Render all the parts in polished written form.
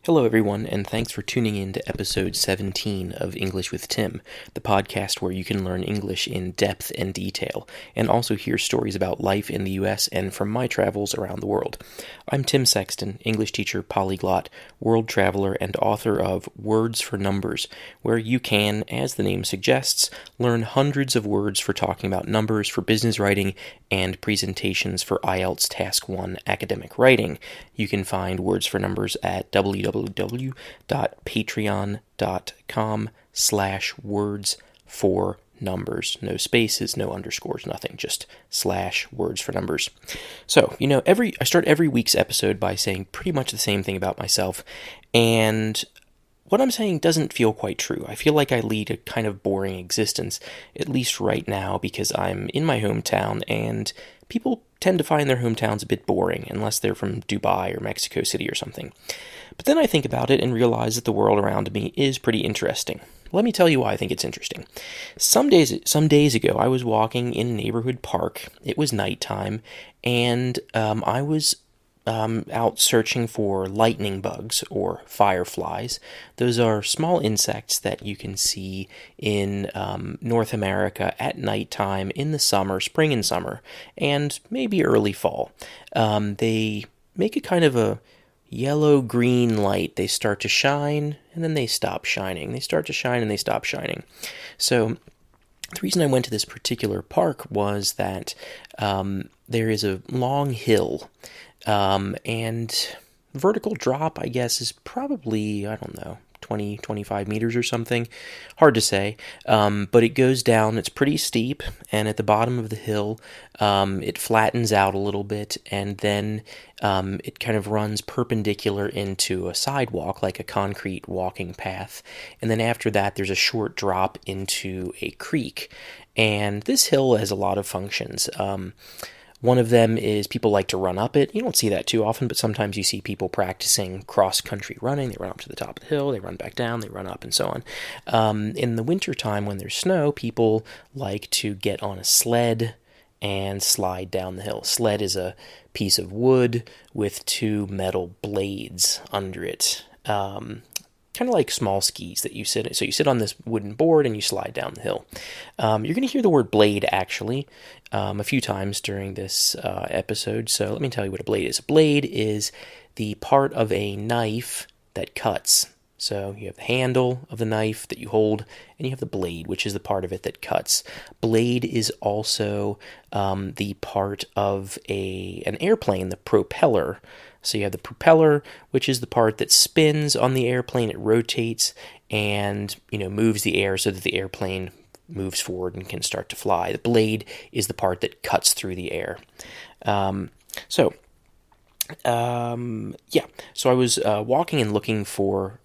Hello, everyone, and thanks for tuning in to episode 17 of English with Tim, the podcast where you can learn English in depth and detail, and also hear stories about life in the U.S. and from my travels around the world. I'm Tim Sexton, English teacher, polyglot, world traveler, and author of Words for Numbers, where you can, as the name suggests, learn hundreds of words for talking about numbers for business writing and presentations for IELTS Task 1 academic writing. You can find Words for Numbers at www.patreon.com/words4numbers. No spaces, no underscores, nothing, just /words4numbers. So, I start every week's episode by saying pretty much the same thing about myself, and what I'm saying doesn't feel quite true. I feel like I lead a kind of boring existence, at least right now, because I'm in my hometown, and people tend to find their hometowns a bit boring, unless they're from Dubai or Mexico City or something. But then I think about it and realize that the world around me is pretty interesting. Let me tell you why I think it's interesting. Some days ago, I was walking in a neighborhood park. It was nighttime, and I was out searching for lightning bugs or fireflies. Those are small insects that you can see in North America at nighttime in the summer, spring and summer, and maybe early fall. They make a kind of a yellow-green light. They start to shine, and then they stop shining. They start to shine, and they stop shining. So the reason I went to this particular park was that there is a long hill, and vertical drop, I guess, is probably, 20, 25 meters or something. Hard to say, but it goes down. It's pretty steep, and at the bottom of the hill, it flattens out a little bit, and then it kind of runs perpendicular into a sidewalk, like a concrete walking path, and then after that, there's a short drop into a creek, and this hill has a lot of functions. One of them is people like to run up it. You don't see that too often, but sometimes you see people practicing cross-country running. They run up to the top of the hill, they run back down, they run up, and so on. In the wintertime when there's snow, people like to get on a sled and slide down the hill. Sled is a piece of wood with two metal blades under it. Kind of like small skis that you sit in. So you sit on this wooden board and you slide down the hill. You're going to hear the word blade, actually, a few times during this episode. So let me tell you what a blade is. A blade is the part of a knife that cuts. So you have the handle of the knife that you hold, and you have the blade, which is the part of it that cuts. Blade is also the part of an airplane, the propeller. So you have the propeller, which is the part that spins on the airplane. It rotates and, moves the air so that the airplane moves forward and can start to fly. The blade is the part that cuts through the air. So I was walking and looking for,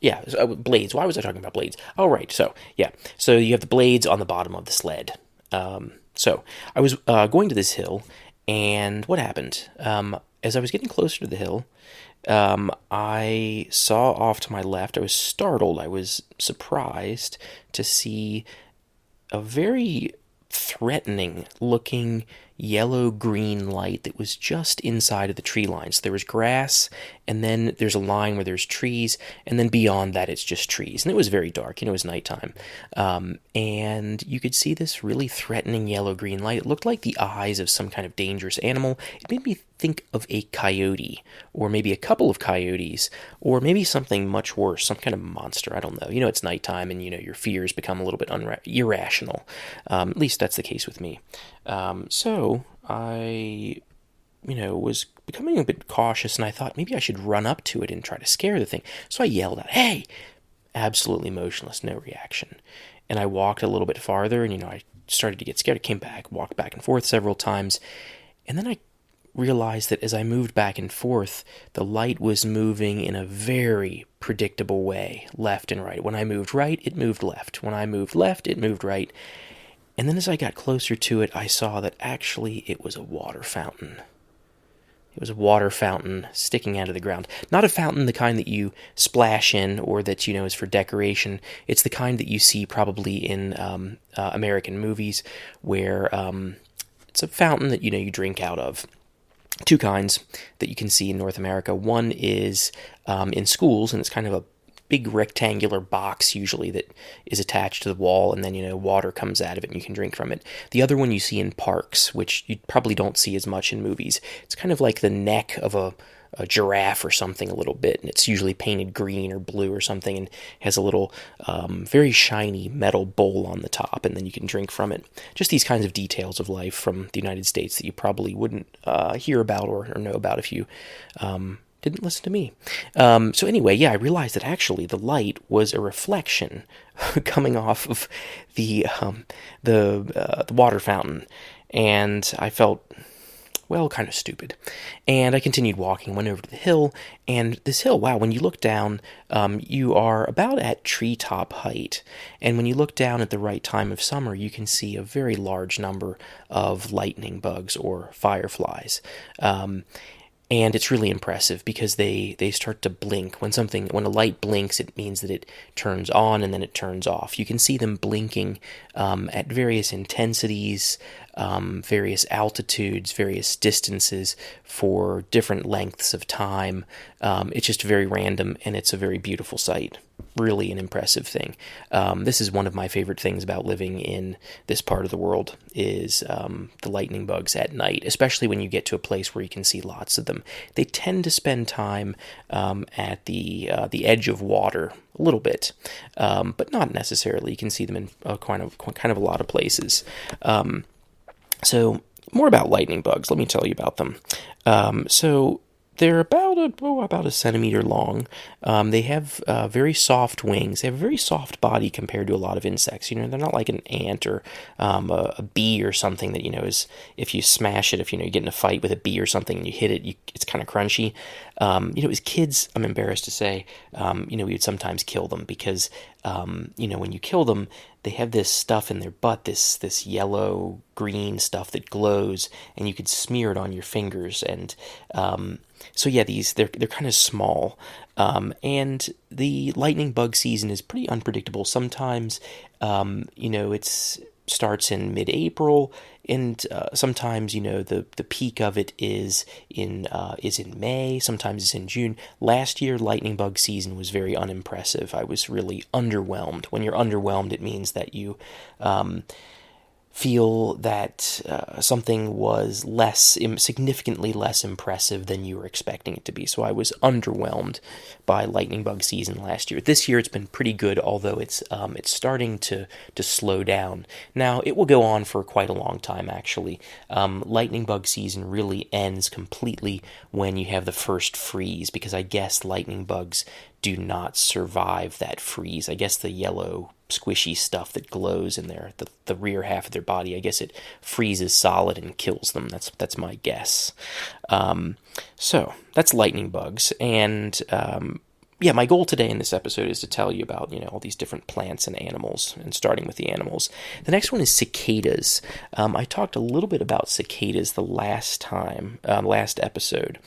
blades. Why was I talking about blades? Oh, right. So you have the blades on the bottom of the sled. So I was going to this hill, and what happened? As I was getting closer to the hill, I saw off to my left. I was startled. I was surprised to see a very threatening-looking yellow-green light that was just inside of the tree line. So there was grass, and then there's a line where there's trees, and then beyond that it's just trees. And it was very dark. It was nighttime. And you could see this really threatening yellow-green light. It looked like the eyes of some kind of dangerous animal. It made me think of a coyote, or maybe a couple of coyotes, or maybe something much worse, some kind of monster. I don't know. It's nighttime, and your fears become a little bit irrational. At least that's the case with me. So I, was becoming a bit cautious, and I thought maybe I should run up to it and try to scare the thing. So I yelled out, "Hey!" Absolutely motionless, no reaction. And I walked a little bit farther, and, I started to get scared. I came back, walked back and forth several times, and then I realized that as I moved back and forth, the light was moving in a very predictable way, left and right. When I moved right, it moved left. When I moved left, it moved right. And then as I got closer to it, I saw that actually it was a water fountain. It was a water fountain sticking out of the ground. Not a fountain the kind that you splash in or that, is for decoration. It's the kind that you see probably in American movies where it's a fountain that, you drink out of. two kinds that you can see in North America. One is in schools, and it's kind of a big rectangular box usually that is attached to the wall, and then water comes out of it and you can drink from it. The other one you see in parks, which you probably don't see as much in movies. It's kind of like the neck of a giraffe or something a little bit, and it's usually painted green or blue or something, and has a little very shiny metal bowl on the top, and then you can drink from it. Just these kinds of details of life from the United States that you probably wouldn't hear about or know about if you didn't listen to me. So anyway, yeah, I realized that actually the light was a reflection coming off of the water fountain, and I felt, well, kind of stupid. And I continued walking, went over to the hill, and this hill, wow, when you look down, you are about at treetop height. And when you look down at the right time of summer, you can see a very large number of lightning bugs or fireflies. And it's really impressive because they start to blink. When a light blinks, it means that it turns on and then it turns off. You can see them blinking at various intensities, various altitudes, various distances for different lengths of time. It's just very random, and it's a very beautiful sight. Really an impressive thing. This is one of my favorite things about living in this part of the world is the lightning bugs at night, especially when you get to a place where you can see lots of them. They tend to spend time at the edge of water a little bit, but not necessarily. You can see them in kind of a lot of places. So more about lightning bugs. Let me tell you about them. So they're about a centimeter long. They have very soft wings. They have a very soft body compared to a lot of insects. They're not like an ant or a bee or something that, is, if you smash it, if you get in a fight with a bee or something and you hit it, it's kind of crunchy. As kids, I'm embarrassed to say, we would sometimes kill them because, when you kill them, they have this stuff in their butt, this yellow green stuff that glows, and you could smear it on your fingers. And so yeah, they're kind of small, and the lightning bug season is pretty unpredictable. Sometimes, it starts in mid-April, and sometimes the peak of it is in May. Sometimes it's in June. Last year, lightning bug season was very unimpressive. I was really underwhelmed. When you're underwhelmed, it means that you feel that something was significantly less impressive than you were expecting it to be. So I was underwhelmed by lightning bug season last year. This year it's been pretty good, although it's starting to slow down. Now it will go on for quite a long time, actually. Lightning bug season really ends completely when you have the first freeze, because I guess lightning bugs do not survive that freeze. I guess the yellow squishy stuff that glows in the rear half of their body, I guess it freezes solid and kills them. That's my guess. So that's lightning bugs, and my goal today in this episode is to tell you about all these different plants and animals, and starting with the animals. The next one is cicadas. I talked a little bit about cicadas the last episode.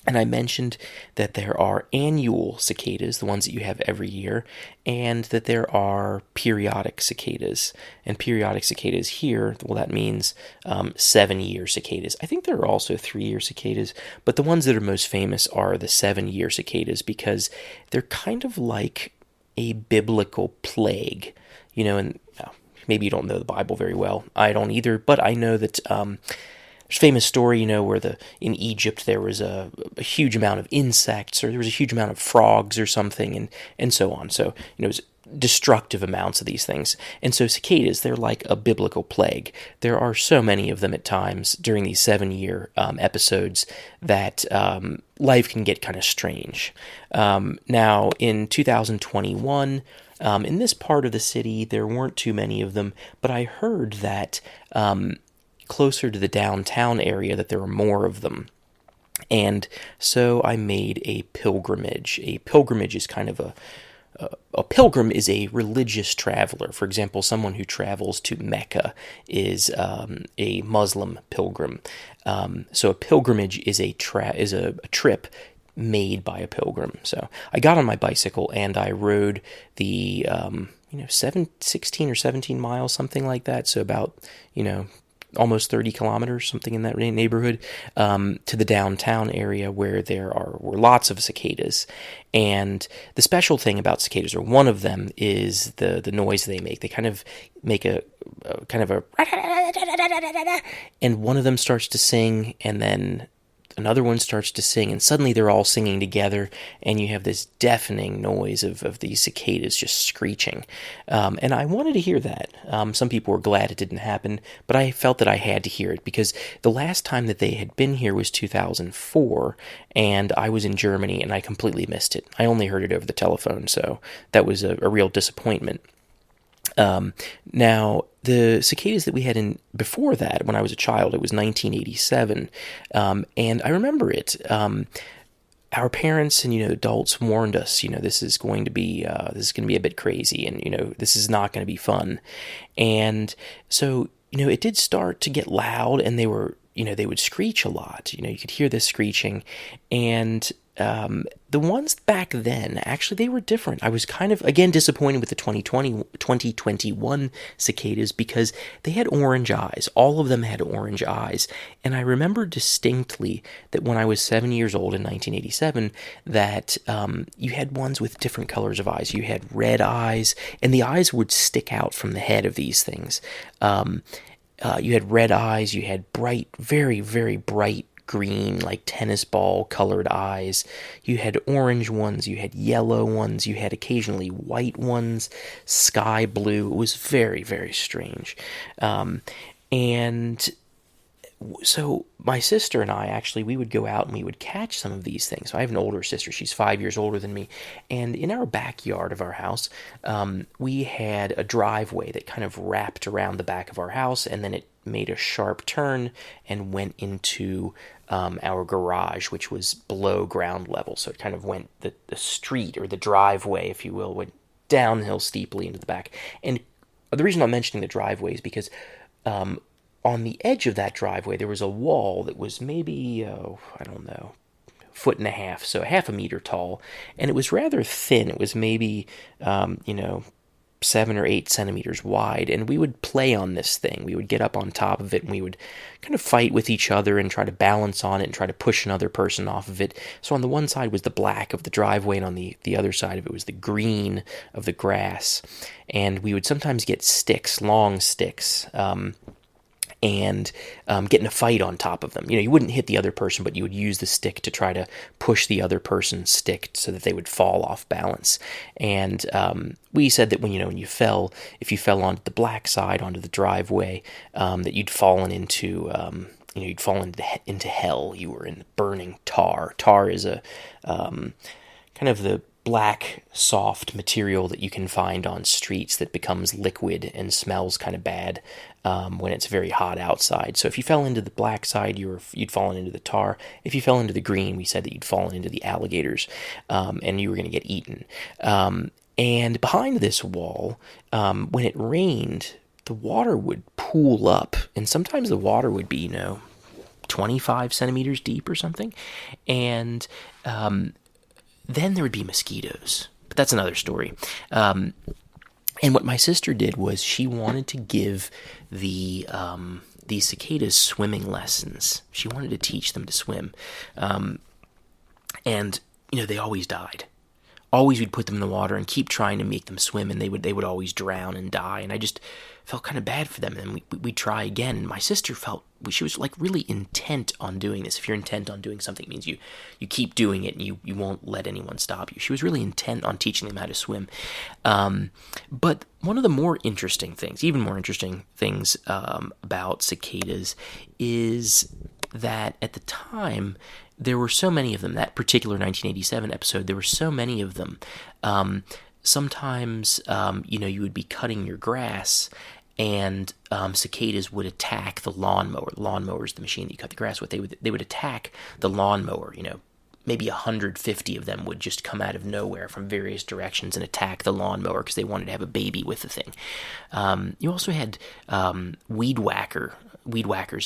And I mentioned that there are annual cicadas, the ones that you have every year, and that there are periodic cicadas. And periodic cicadas here, well, that means 7-year cicadas. I think there are also 3-year cicadas, but the ones that are most famous are the 7-year cicadas because they're kind of like a biblical plague, and maybe you don't know the Bible very well. I don't either, but I know that there's a famous story, where in Egypt there was a huge amount of insects, or there was a huge amount of frogs or something, and so on. So, it was destructive amounts of these things. And so cicadas, they're like a biblical plague. There are so many of them at times during these 7-year episodes that life can get kind of strange. Now, in 2021, in this part of the city, there weren't too many of them, but I heard that closer to the downtown area that there were more of them. And so I made a pilgrimage. A pilgrimage is kind of a pilgrim is a religious traveler. For example, someone who travels to Mecca is a Muslim pilgrim. So a pilgrimage is a trip made by a pilgrim. So I got on my bicycle and I rode the 16 or 17 miles, something like that. So about almost 30 kilometers, something in that neighborhood, to the downtown area where were lots of cicadas. And the special thing about cicadas, or one of them, is the noise they make. They kind of make a kind of a, and one of them starts to sing, and then another one starts to sing, and suddenly they're all singing together, and you have this deafening noise of these cicadas just screeching. And I wanted to hear that. Some people were glad it didn't happen, but I felt that I had to hear it, because the last time that they had been here was 2004, and I was in Germany, and I completely missed it. I only heard it over the telephone, so that was a real disappointment. Now, the cicadas that we had in before that, when I was a child, it was 1987, and I remember it. Our parents and adults warned us, this is going to be a bit crazy, and this is not going to be fun. And so it did start to get loud, and they would screech a lot. You could hear this screeching, and the ones back then, actually, they were different. I was kind of, again, disappointed with the 2021 cicadas, because they had orange eyes. All of them had orange eyes. And I remember distinctly that when I was 7 years old in 1987, that you had ones with different colors of eyes. You had red eyes, and the eyes would stick out from the head of these things. You had red eyes, you had bright, very, very bright green, like tennis ball colored eyes. You had orange ones, you had yellow ones, you had occasionally white ones, sky blue. It was very, very strange. And so my sister and I, actually, we would go out and we would catch some of these things. So I have an older sister. She's 5 years older than me. And in our backyard of our house, we had a driveway that kind of wrapped around the back of our house, and then it made a sharp turn and went into our garage, which was below ground level. So it kind of went, the street, or the driveway, if you will, went downhill steeply into the back. And the reason I'm mentioning the driveway is because on the edge of that driveway, there was a wall that was maybe, foot and a half, so half a meter tall, and it was rather thin. It was maybe, 7 or 8 centimeters wide, and we would play on this thing. We would get up on top of it, and we would kind of fight with each other and try to balance on it and try to push another person off of it. So on the one side was the black of the driveway, and on the other side of it was the green of the grass. And we would sometimes get sticks, long sticks, and get in a fight on top of them. You wouldn't hit the other person, but you would use the stick to try to push the other person's stick so that they would fall off balance. And we said that when you fell, if you fell onto the black side, onto the driveway, that you'd fallen into you'd fallen into hell. You were in burning tar. Tar is a kind of the black, soft material that you can find on streets that becomes liquid and smells kind of bad when it's very hot outside. So if you fell into the black side, you'd fallen into the tar. If you fell into the green, we said that you'd fallen into the alligators, and you were going to get eaten. And behind this wall, when it rained, the water would pool up, and sometimes the water would be, 25 centimeters deep or something. And then there would be mosquitoes, but that's another story. And what my sister did was she wanted to give these cicadas swimming lessons. She wanted to teach them to swim. And they always died. Always we'd put them in the water and keep trying to make them swim, and they would always drown and die. And I just felt kind of bad for them. And we'd try again. And my sister she was like really intent on doing this. If you're intent on doing something, it means you keep doing it, and you won't let anyone stop you. She was really intent on teaching them how to swim. But one of the more interesting things, even more interesting things about cicadas is that at the time, there were so many of them. That particular 1987 episode, there were so many of them. Sometimes, you would be cutting your grass, and cicadas would attack the lawnmower. The lawnmower is the machine that you cut the grass with. They would attack the lawnmower. Maybe 150 of them would just come out of nowhere from various directions and attack the lawnmower because they wanted to have a baby with the thing. You also had weed whackers.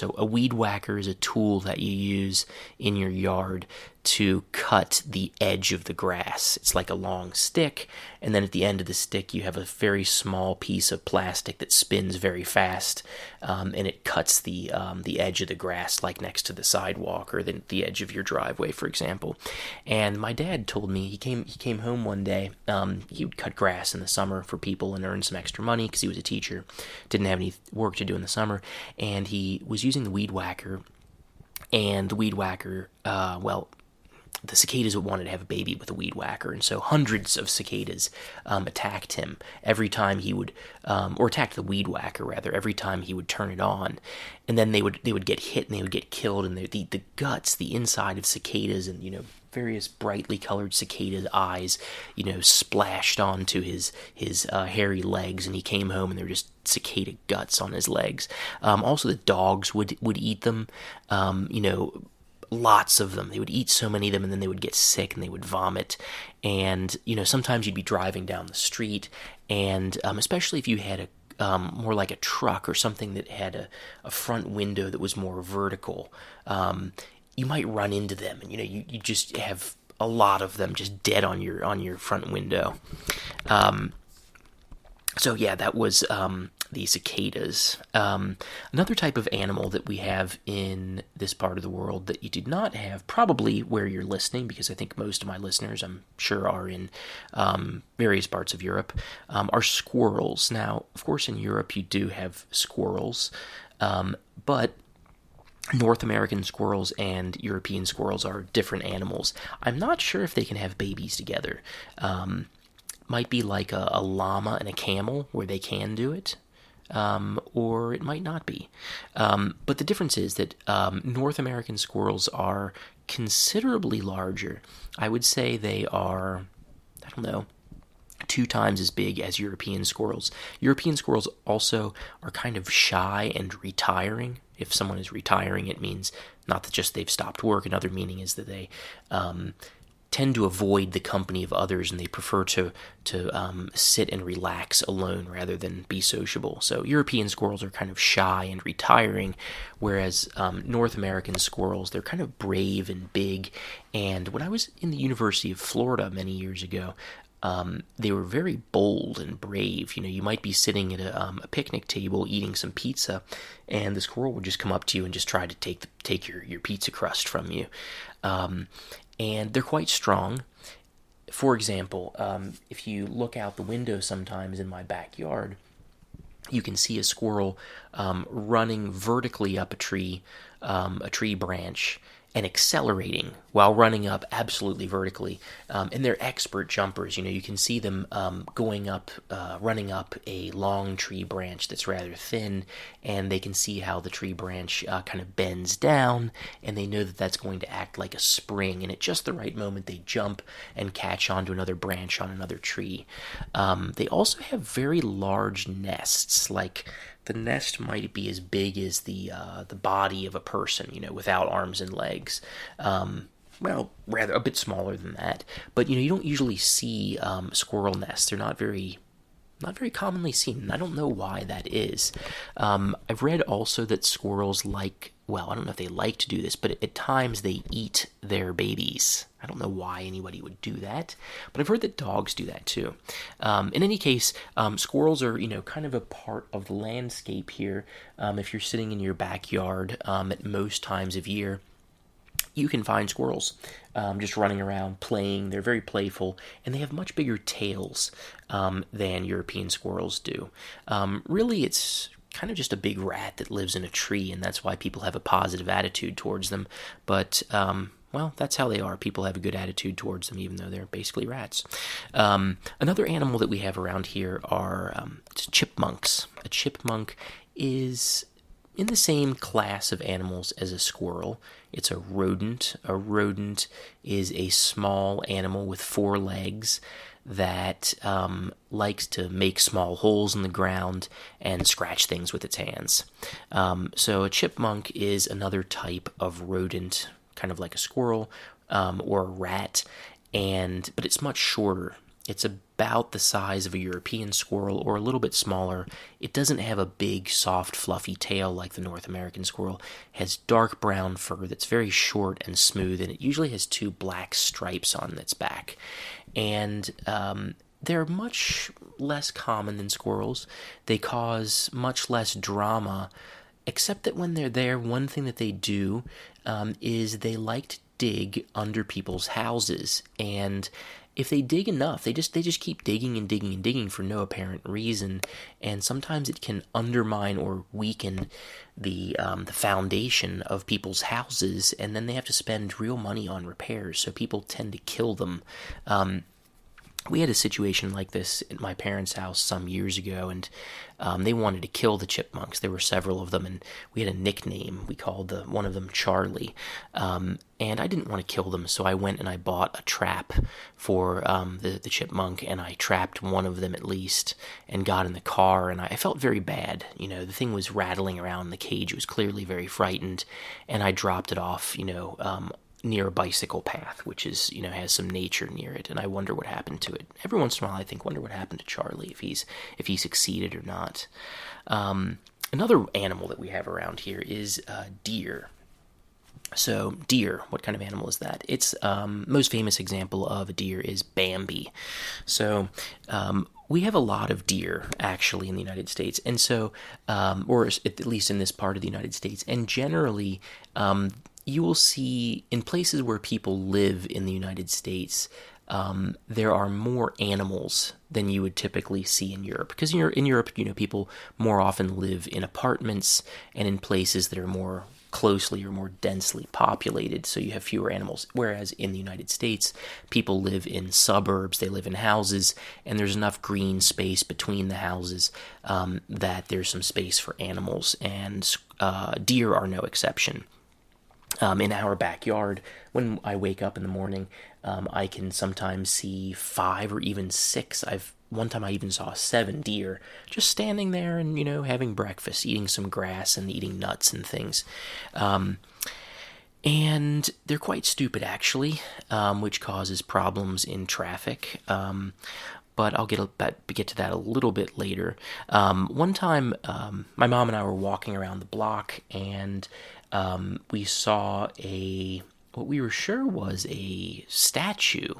A weed whacker is a tool that you use in your yard to cut the edge of the grass. It's like a long stick, and then at the end of the stick you have a very small piece of plastic that spins very fast, and it cuts the edge of the grass, like next to the sidewalk or the edge of your driveway, for example. And my dad told me he came home one day. He would cut grass in the summer for people and earn some extra money because he was a teacher, didn't have any work to do in the summer, and he was using the weed whacker. And the weed whacker, the cicadas wanted to have a baby with a weed whacker, and so hundreds of cicadas attacked him every time he would, or attacked the weed whacker rather, every time he would turn it on, and then they would get hit and they would get killed, and the guts, the inside of cicadas, and various brightly colored cicada eyes, splashed onto his hairy legs, and he came home and there were just cicada guts on his legs. Also, the dogs would eat them. Lots of them. They would eat so many of them, and then they would get sick and they would vomit. And sometimes you'd be driving down the street, and especially if you had more like a truck or something that had a front window that was more vertical, you might run into them, and you just have a lot of them just dead on your front window. So yeah, that was the cicadas. Another type of animal that we have in this part of the world that you did not have, probably where you're listening, because I think most of my listeners, I'm sure, are in various parts of Europe, are squirrels. Now, of course, in Europe you do have squirrels, but North American squirrels and European squirrels are different animals. I'm not sure if they can have babies together. Might be like a llama and a camel where they can do it, or it might not be. But the difference is that North American squirrels are considerably larger. I would say they are, 2 times as big as European squirrels. European squirrels also are kind of shy and retiring. If someone is retiring, it means not that just they've stopped work. Another meaning is that they tend to avoid the company of others, and they prefer to sit and relax alone rather than be sociable. So European squirrels are kind of shy and retiring, whereas North American squirrels, they're kind of brave and big. And when I was in the University of Florida many years ago, they were very bold and brave. You might be sitting at a picnic table eating some pizza, and the squirrel would just come up to you and just try to take your pizza crust from you. And they're quite strong. For example, if you look out the window sometimes in my backyard, you can see a squirrel running vertically up a tree branch, and accelerating while running up absolutely vertically. And they're expert jumpers. You can see them running up a long tree branch that's rather thin, and they can see how the tree branch kind of bends down, and they know that that's going to act like a spring, and at just the right moment they jump and catch onto another branch on another tree. They also have very large nests, like the nest might be as big as the body of a person, without arms and legs. Rather a bit smaller than that. But you don't usually see squirrel nests. They're not very commonly seen, and I don't know why that is. I've read also that squirrels I don't know if they like to do this, but at times they eat their babies. I don't know why anybody would do that, but I've heard that dogs do that too. In any case, squirrels are, kind of a part of the landscape here. If you're sitting in your backyard at most times of year, you can find squirrels just running around playing. They're very playful, and they have much bigger tails than European squirrels do. Really, it's kind of just a big rat that lives in a tree, and that's why people have a positive attitude towards them. But that's how they are. People have a good attitude towards them, even though they're basically rats. Another animal that we have around here are chipmunks. A chipmunk is in the same class of animals as a squirrel. It's a rodent. A rodent is a small animal with 4 legs that likes to make small holes in the ground and scratch things with its hands. So a chipmunk is another type of rodent, kind of like a squirrel or a rat, but it's much shorter. It's about the size of a European squirrel or a little bit smaller. It doesn't have a big, soft, fluffy tail like the North American squirrel. It has dark brown fur that's very short and smooth, and it usually has 2 black stripes on its back. And they're much less common than squirrels. They cause much less drama, except that when they're there, one thing that they do is they like to dig under people's houses. And if they dig enough, they just keep digging and digging and digging for no apparent reason. And sometimes it can undermine or weaken the foundation of people's houses, and then they have to spend real money on repairs. So people tend to kill them. We had a situation like this at my parents' house some years ago, and they wanted to kill the chipmunks. There were several of them, and we had a nickname. We called one of them Charlie. And I didn't want to kill them, so I went and I bought a trap for the chipmunk, and I trapped one of them at least, and got in the car, and I felt very bad. The thing was rattling around in the cage. It was clearly very frightened, and I dropped it off, near a bicycle path, which is, has some nature near it, and I wonder what happened to it. Every once in a while, I wonder what happened to Charlie, if he succeeded or not. Another animal that we have around here is deer. So, deer, what kind of animal is that? It's most famous example of a deer is Bambi. So, we have a lot of deer, actually, in the United States, and so, or at least in this part of the United States, and generally, you will see in places where people live in the United States, there are more animals than you would typically see in Europe. Because in Europe, people more often live in apartments and in places that are more closely or more densely populated, so you have fewer animals. Whereas in the United States, people live in suburbs, they live in houses, and there's enough green space between the houses that there's some space for animals, and deer are no exception. In our backyard, when I wake up in the morning, I can sometimes see 5 or even 6. One time I even saw 7 deer just standing there and, having breakfast, eating some grass and eating nuts and things. And they're quite stupid, actually, which causes problems in traffic. But I'll get to that a little bit later. One time, my mom and I were walking around the block, and we saw what we were sure was a statue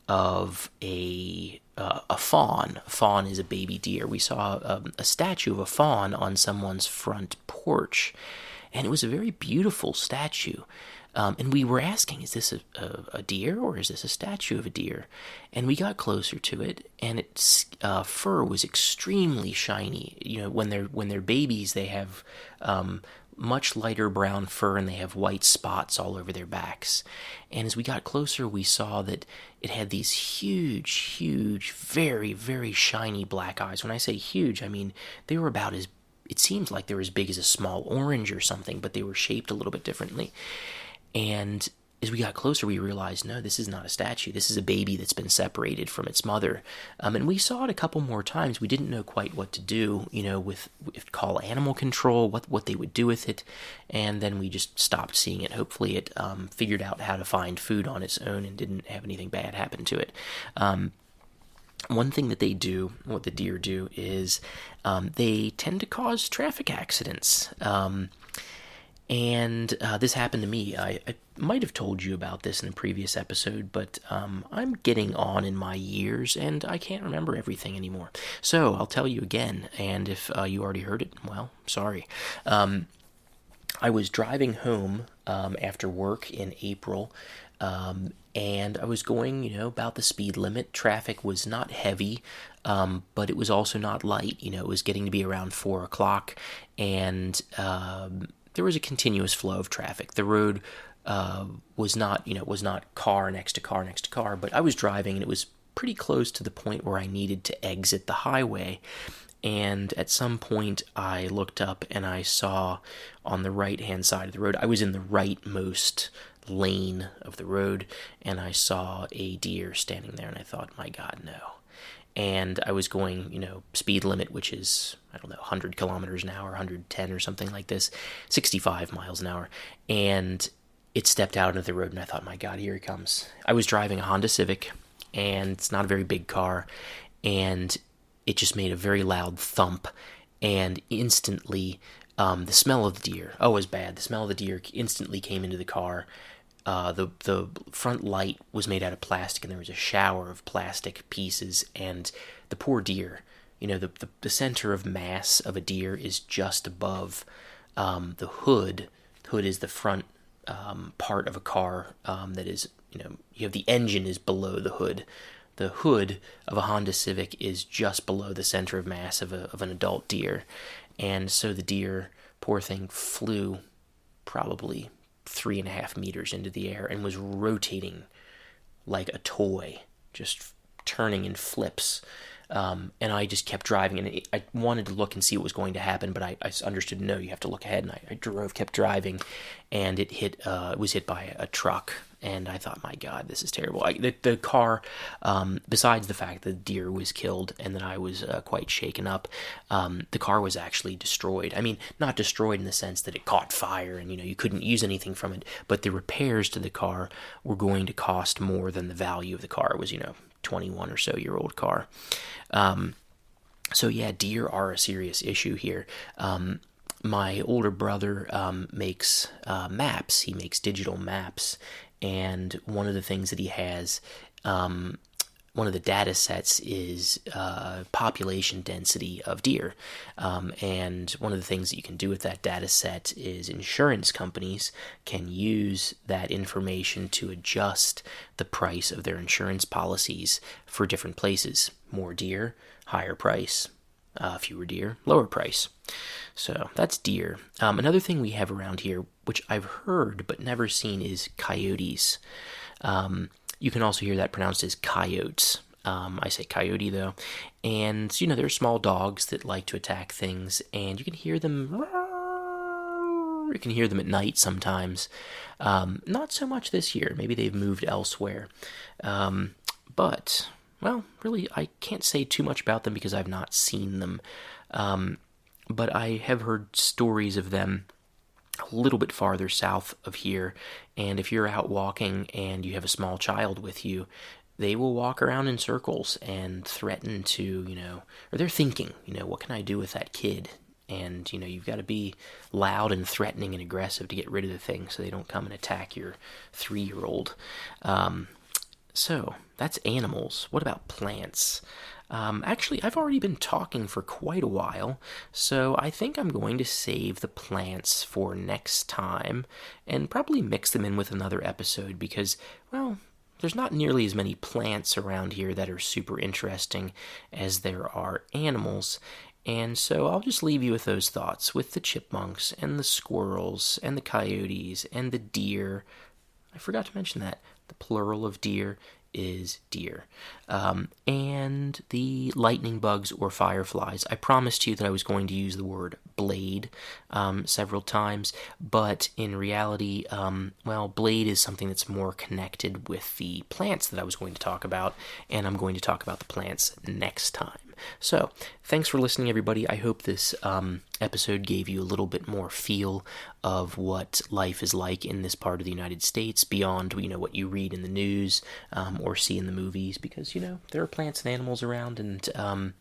of a fawn. A fawn is a baby deer. We saw a statue of a fawn on someone's front porch, and it was a very beautiful statue. And we were asking, is this a deer or is this a statue of a deer? And we got closer to it, and its fur was extremely shiny. When they're babies, they have much lighter brown fur, and they have white spots all over their backs. And as we got closer, we saw that it had these huge, very, very shiny black eyes. When I say huge, I mean they were it seems like they were as big as a small orange or something, but they were shaped a little bit differently. And as we got closer, we realized, no, this is not a statue. This is a baby that's been separated from its mother. And we saw it a couple more times. We didn't know quite what to do, with call animal control, what they would do with it. And then we just stopped seeing it. Hopefully it figured out how to find food on its own and didn't have anything bad happen to it. One thing that they do, what the deer do, is they tend to cause traffic accidents. And this happened to me. I might have told you about this in a previous episode, but I'm getting on in my years, and I can't remember everything anymore. So I'll tell you again, and if you already heard it, well, sorry. I was driving home after work in April, and I was going, about the speed limit. Traffic was not heavy, but it was also not light. It was getting to be around 4 o'clock, and there was a continuous flow of traffic. The road was not car next to car next to car, but I was driving, and it was pretty close to the point where I needed to exit the highway. And at some point, I looked up and I saw on the right-hand side of the road, I was in the rightmost lane of the road, and I saw a deer standing there, and I thought, my God, no. And I was going, speed limit, which is, 100 kilometers an hour, 110 or something like this, 65 miles an hour. And it stepped out into the road, and I thought, my God, here he comes. I was driving a Honda Civic, and it's not a very big car, and it just made a very loud thump, and instantly, the smell of the deer, oh, it was bad. The smell of the deer instantly came into the car. The front light was made out of plastic, and there was a shower of plastic pieces, and the poor deer, the center of mass of a deer is just above the hood. The hood is the front part of a car that is, you have the engine is below the hood. The hood of a Honda Civic is just below the center of mass of an adult deer. And so the deer, poor thing, flew probably 3.5 meters into the air and was rotating like a toy, just turning in flips. And I just kept driving, and I wanted to look and see what was going to happen, but I understood, no, you have to look ahead, and I kept driving, and it was hit by a truck, and I thought, my God, this is terrible. The car, besides the fact that the deer was killed and that I was quite shaken up, the car was actually destroyed. I mean, not destroyed in the sense that it caught fire and, you couldn't use anything from it, but the repairs to the car were going to cost more than the value of the car. It was, 21 or so year old car. So yeah, deer are a serious issue here. My older brother makes maps. He makes digital maps, and one of the things that he has, one of the data sets is population density of deer. And one of the things that you can do with that data set is insurance companies can use that information to adjust the price of their insurance policies for different places. More deer, higher price. Fewer deer, lower price. So that's deer. Another thing we have around here, which I've heard but never seen, is coyotes. You can also hear that pronounced as coyotes. I say coyote, though. And, they're small dogs that like to attack things, and you can hear them. You can hear them at night sometimes. Not so much this year. Maybe they've moved elsewhere. But, well, really, I can't say too much about them because I've not seen them. But I have heard stories of them a little bit farther south of here, and if you're out walking and you have a small child with you, they will walk around in circles and threaten to, or they're thinking, what can I do with that kid? And, you've got to be loud and threatening and aggressive to get rid of the thing so they don't come and attack your 3-year-old. So, that's animals. What about plants? Actually, I've already been talking for quite a while, so I think I'm going to save the plants for next time and probably mix them in with another episode because, well, there's not nearly as many plants around here that are super interesting as there are animals, and so I'll just leave you with those thoughts, with the chipmunks and the squirrels and the coyotes and the deer. I forgot to mention that. The plural of deer is deer. And the lightning bugs or fireflies. I promised you that I was going to use the word blade several times, but in reality, blade is something that's more connected with the plants that I was going to talk about, and I'm going to talk about the plants next time. So, thanks for listening, everybody. I hope this episode gave you a little bit more feel of what life is like in this part of the United States beyond, what you read in the news or see in the movies, because, there are plants and animals around, and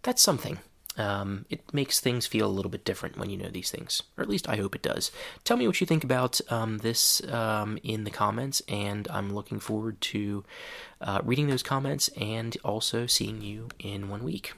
that's something. It makes things feel a little bit different when you know these things, or at least I hope it does. Tell me what you think about this in the comments, and I'm looking forward to reading those comments and also seeing you in 1 week.